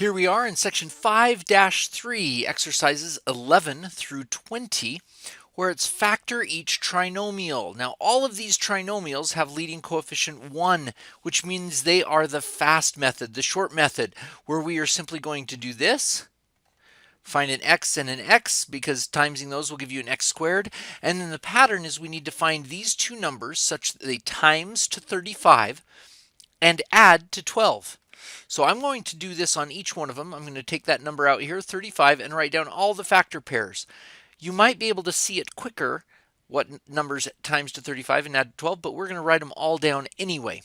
Here we are in section 5-3, exercises 11 through 20, where it's factor each trinomial. Now, all of these trinomials have leading coefficient 1, which means they are the fast method, the short method, where we are simply going to do this. Find an x and an x, because timesing those will give you an x squared. And then the pattern is we need to find these two numbers such that they times to 35 and add to 12. So I'm going to do this on each one of them. I'm going to take that number out here, 35, and write down all the factor pairs. You might be able to see it quicker, what numbers times to 35 and add to 12, but we're going to write them all down anyway.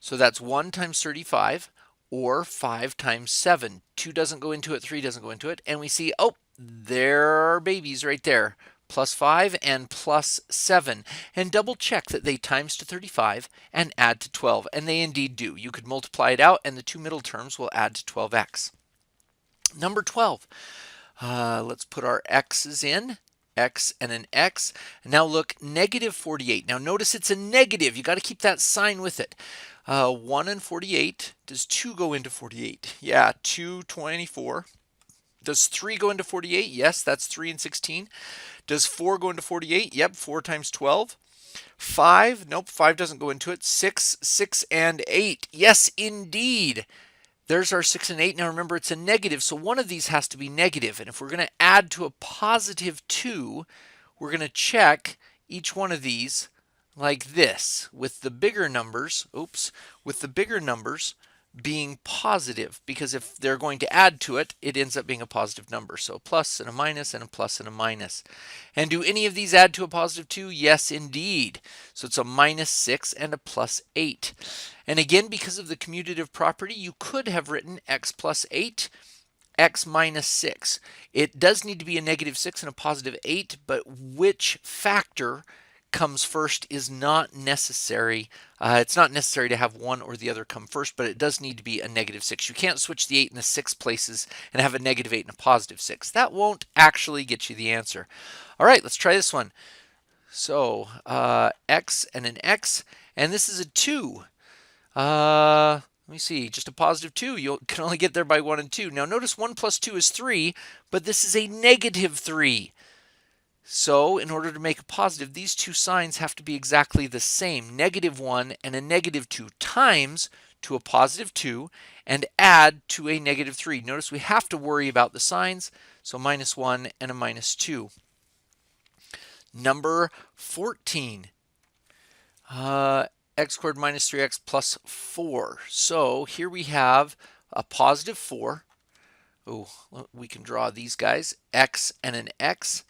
So that's 1 times 35, or 5 times 7. 2 doesn't go into it, 3 doesn't go into it, and we see, oh, there are babies right there. Plus 5 and plus 7. And double check that they times to 35 and add to 12. And they indeed do. You could multiply it out and the two middle terms will add to 12x. Number 12. Let's put our x's in. X and an x. Now look, negative 48. Now notice it's a negative. You got to keep that sign with it. 1 and 48. Does 2 go into 48? Yeah, 224. Does 3 go into 48? Yes, that's 3 and 16. Does 4 go into 48? Yep, 4 times 12. 5? Nope, 5 doesn't go into it. 6, 6 and 8. Yes, indeed. There's our 6 and 8. Now remember, it's a negative, so one of these has to be negative. And if we're going to add to a positive 2, we're going to check each one of these like this, with the bigger numbers, being positive, because if they're going to add to it, it ends up being a positive number. So a plus and a minus and a plus and a minus. And do any of these add to a positive 2? Yes, indeed. So it's a minus 6 and a plus 8. And again, because of the commutative property, you could have written x plus 8, x minus 6. It does need to be a negative 6 and a positive 8, but which factor comes first is not necessary. It's not necessary to have one or the other come first, but it does need to be a negative 6. You can't switch the 8 and the 6 places and have a negative 8 and a positive 6. That won't actually get you the answer. All right, let's try this one. So x and an x, and this is a 2. Let me see, just a positive 2. You can only get there by 1 and 2. Now notice 1 plus 2 is 3, but this is a negative 3. So in order to make a positive, these two signs have to be exactly the same. Negative 1 and a negative 2 times to a positive 2 and add to a negative 3. Notice we have to worry about the signs. So minus 1 and a minus 2. Number 14. X squared minus 3x plus 4. So here we have a positive 4. Oh, we can draw these guys. X and an x.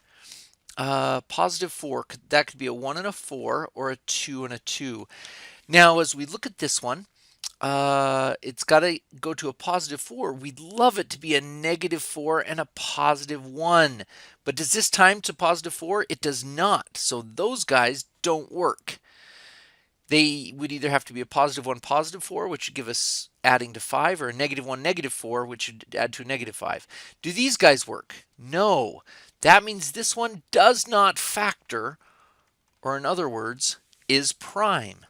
Positive 4, that could be a 1 and a 4 or a 2 and a 2. Now, as we look at this one, it's got to go to a positive 4. We'd love it to be a negative 4 and a positive 1. But does this time to positive 4? It does not. So those guys don't work. They would either have to be a positive 1, positive 4, which would give us adding to 5, or a negative 1, negative 4, which would add to a negative 5. Do these guys work? No. That means this one does not factor, or in other words, is prime.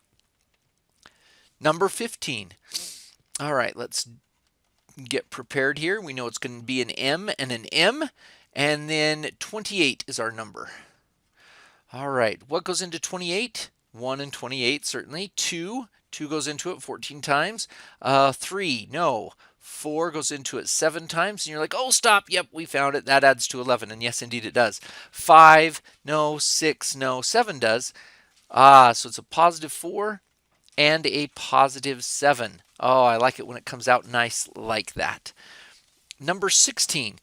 Number 15. All right, let's get prepared here. We know it's going to be an M and an M, and then 28 is our number. All right, what goes into 28? 1 and 28, certainly. 2 goes into it 14 times. 3, no. 4 goes into it 7 times, and you're like, oh, stop, yep, we found it. That adds to 11, and yes, indeed it does. 5, no. 6, no. 7 does. So it's a positive 4 and a positive 7. Oh, I like it when it comes out nice like that. Number 16,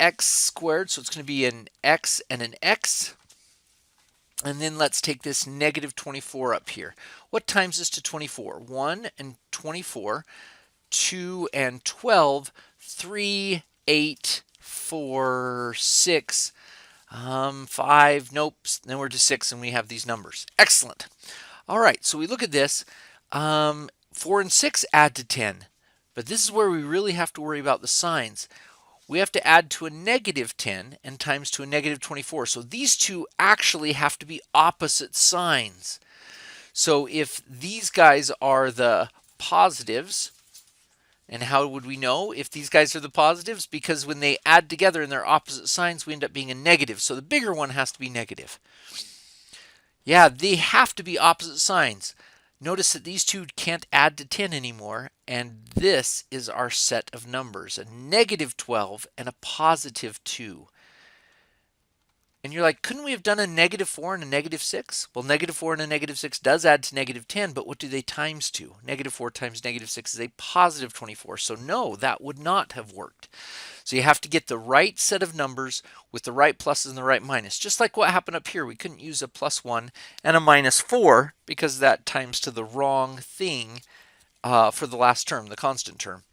x squared, so it's going to be an x and an x. And then let's take this negative 24 up here. What times is to 24? 1 and 24. 2 and 12, 3, 8, 4, 6, 5, nope, then we're to 6 and we have these numbers. Excellent. All right, so we look at this. 4 and 6 add to 10, but this is where we really have to worry about the signs. We have to add to a negative 10 and times to a negative 24. So these two actually have to be opposite signs. So if these guys are the positives, And how would we know if these guys are the positives? Because when they add together in their opposite signs, we end up being a negative. So the bigger one has to be negative. Yeah, they have to be opposite signs. Notice that these two can't add to 10 anymore, and this is our set of numbers, a negative 12 and a positive 2. And you're like, couldn't we have done a negative 4 and a negative 6? Well, negative 4 and a negative 6 does add to negative 10, but what do they times to? Negative 4 times negative 6 is a positive 24. So no, that would not have worked. So you have to get the right set of numbers with the right pluses and the right minus. Just like what happened up here, we couldn't use a plus 1 and a minus 4 because that times to the wrong thing for the last term, the constant term.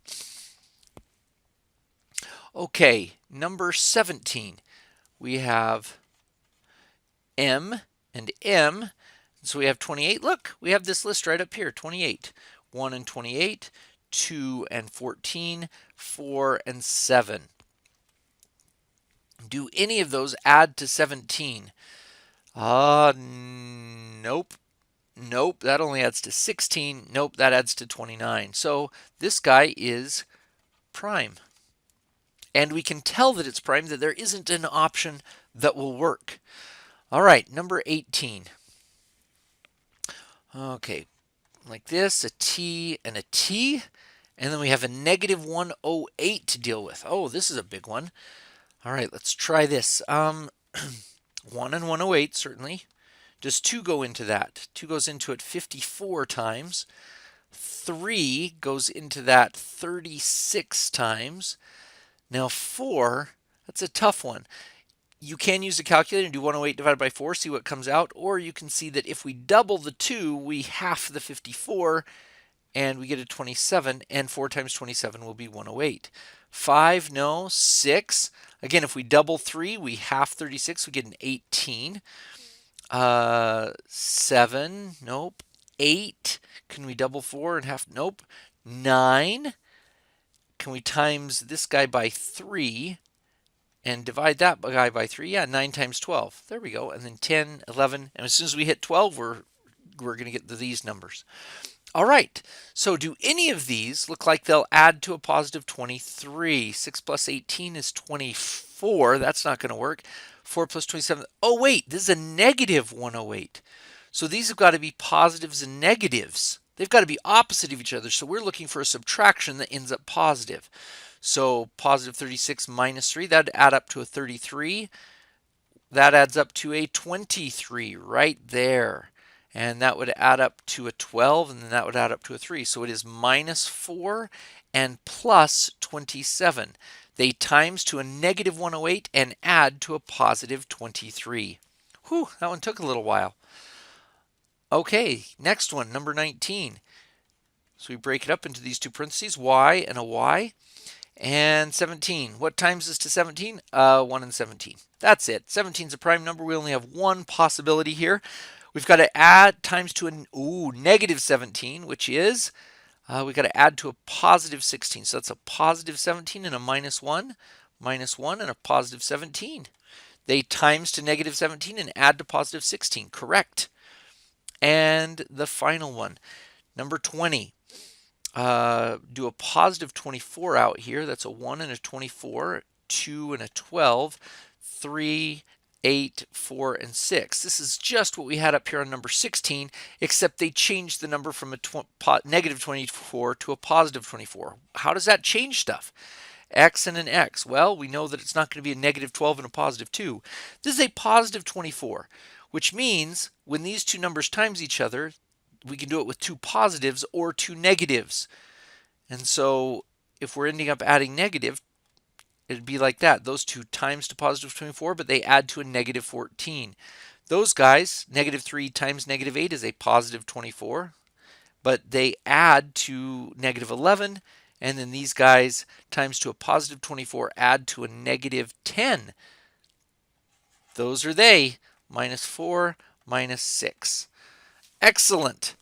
Okay, number 17. We have M and M. So we have 28. Look, we have this list right up here, 28. 1 and 28, 2 and 14, 4 and 7. Do any of those add to 17? Nope. Nope, that only adds to 16. Nope, that adds to 29. So this guy is prime. And we can tell that it's prime, that there isn't an option that will work. All right, number 18. Okay, like this, a T and a T. And then we have a negative 108 to deal with. Oh, this is a big one. All right, let's try this. 1 and 108, certainly. Does 2 go into that? 2 goes into it 54 times. 3 goes into that 36 times. Now 4, that's a tough one. You can use a calculator and do 108 divided by 4, see what comes out, or you can see that if we double the 2, we half the 54, and we get a 27, and 4 times 27 will be 108. 5, no. 6, again, if we double 3, we half 36, we get an 18. 7, nope. 8, can we double 4 and half? Nope. 9, can we times this guy by 3 and divide that guy by 3? Yeah, 9 times 12. There we go. And then 10, 11, and as soon as we hit 12, we're going to get these numbers. All right, so do any of these look like they'll add to a positive 23? 6 plus 18 is 24. That's not going to work. 4 plus 27. Oh, wait, this is a negative 108. So these have got to be positives and negatives. They've got to be opposite of each other. So we're looking for a subtraction that ends up positive. So positive 36 minus 3, that'd add up to a 33. That adds up to a 23 right there. And that would add up to a 12, and then that would add up to a 3. So it is minus 4 and plus 27. They times to a negative 108 and add to a positive 23. Whew, that one took a little while. Okay, next one, number 19. So we break it up into these two parentheses, y and a y. And 17. What times is to 17? 1 and 17. That's it. 17 is a prime number. We only have one possibility here. We've got to add times to a negative 17, which is, we've got to add to a positive 16. So that's a positive 17 and a minus 1 and a positive 17. They times to negative 17 and add to positive 16. Correct. And the final one, number 20. Do a positive 24 out here. That's a 1 and a 24, 2 and a 12, 3, 8, 4, and 6. This is just what we had up here on number 16, except they changed the number from a negative 24 to a positive 24. How does that change stuff? X and an X. Well, we know that it's not going to be a negative 12 and a positive 2. This is a positive 24, which means when these two numbers times each other, we can do it with two positives or two negatives. And so if we're ending up adding negative, it'd be like that. Those two times to positive 24, but they add to a negative 14. Those guys, negative 3 times negative 8 is a positive 24, but they add to negative 11, and then these guys times to a positive 24 add to a negative 10. Those are they, minus 4, minus 6. Excellent.